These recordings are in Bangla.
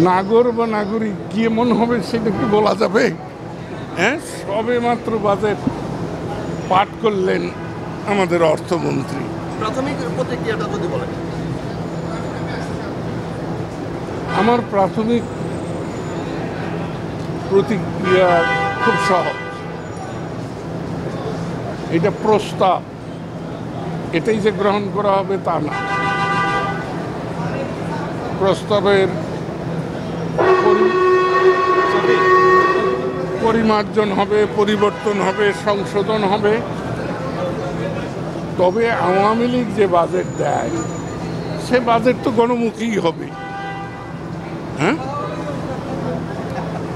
নাগর বা নাগরিক কি এমন হবে সেটা কি বলা যাবে? হ্যাঁ, সবে মাত্র বাজেট পাঠ করলেন আমাদের অর্থমন্ত্রী। প্রাথমিক প্রতিক্রিয়াটা যদি বলেন। আমার প্রাথমিক প্রতিক্রিয়া খুব সহজ। এটা প্রস্তাব, এটাই যে গ্রহণ করা হবে তা না। প্রস্তাবের পরিমার্জন হবে, পরিবর্তন হবে, সংশোধন হবে। তবে আওয়ামী লীগ যে বাজেট দেয় সে বাজেট তো গণমুখী হবে। হ্যাঁ,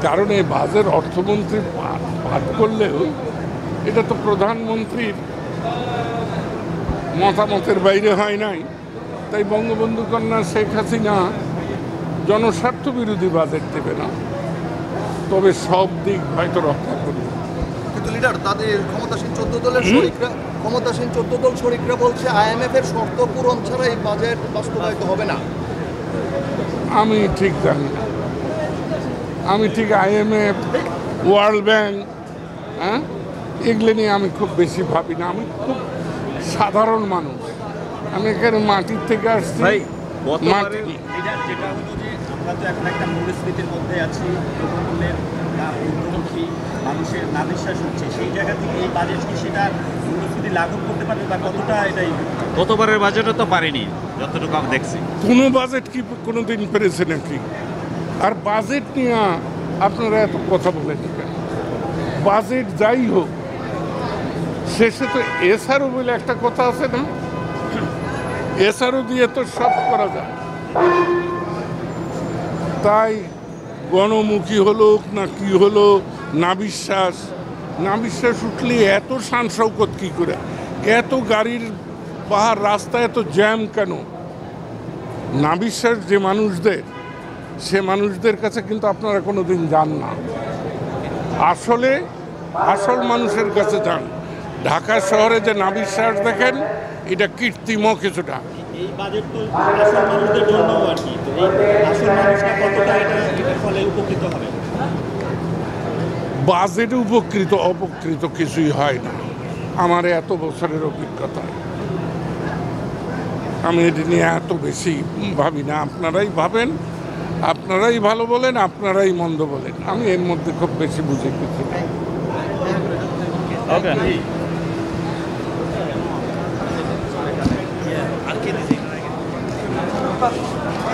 কারণ এই বাজেট অর্থমন্ত্রী পাঠ করলেও এটা তো প্রধানমন্ত্রীর মতামতের বাইরে হয় নাই। তাই বঙ্গবন্ধু কন্যা শেখ হাসিনা জনস্বার্থ বিরোধী বাজেট দেবে না, তবে সব দিক হয়তো রক্ষা করবে। কিন্তু লিডার, তাদের ক্ষমতাসীন 14 দলের শরিকরা, ক্ষমতাসীন 14 দল শরিকরা বলছে IMF এর শর্ত পূরণ ছাড়া এই বাজেট বাস্তবায়িত হবে না। আমি ঠিক জানি না, আমি ঠিক IMF, ওয়ার্ল্ড ব্যাংক, হ্যাঁ, এগুলো নিয়ে আমি খুব বেশি ভাবি না। আমি খুব সাধারণ মানুষ, আমি এখানে মাটির থেকে আসছি। যেটা হলো যে আমরা তো এখন একটা পরিস্থিতির মধ্যে আছি, দ্রব্যমূল্যের ঊর্ধ্বমুখী, মানুষের নাভিশ্বাস হচ্ছে, সেই জায়গা থেকে এই বাজেট কি সেটা মূল্যস্ফীতি লাঘব করতে পারবে বা কতটা? এটাই গতবারের বাজেটও তো পারেনি, যতটুকু আমি দেখছি। কোনো বাজেট কি কোনো দিন পেরেছে নাকি? আর বাজেট নিয়ে আপনারা এত কথা বলেন কেন? বাজেট যাই হোক, শেষে তো এসআরও বলে একটা কথা আছে না? এসআরও দিয়ে তো সব করা যায়। তাই গণমুখী হলো না কি হলো, না বিশ্বাস উঠলে এত শান শৌকত কী করে? এত গাড়ির পাহাড়, রাস্তা এত জ্যাম কেন? না বিশ্বাস যে মানুষদের, সে মানুষদের কাছে কিন্তু আপনারা কোনো দিন যান না। আসল মানুষের কাছে যান। ঢাকা শহরে যে না বিশ্বাস দেখেন, এটা কৃত্রিম কিছুটা। এই বাজেট তো আসল মানুষদের জন্য আর কি, তো এই আসল মানুষরা কতটা এটার ফলে উপকৃত হবে? বাজেটে অপকৃত কিছুই হয় না। আমার এত বছরের অভিজ্ঞতা, আমি এটা নিয়ে এত বেশি ভাবি না। আপনারাই ভাবেন, আপনারাই ভালো বলেন, আপনারাই মন্দ বলেন, আমি এর মধ্যে খুব বেশি বুঝে কিছু না। আর কে দিয়েছে?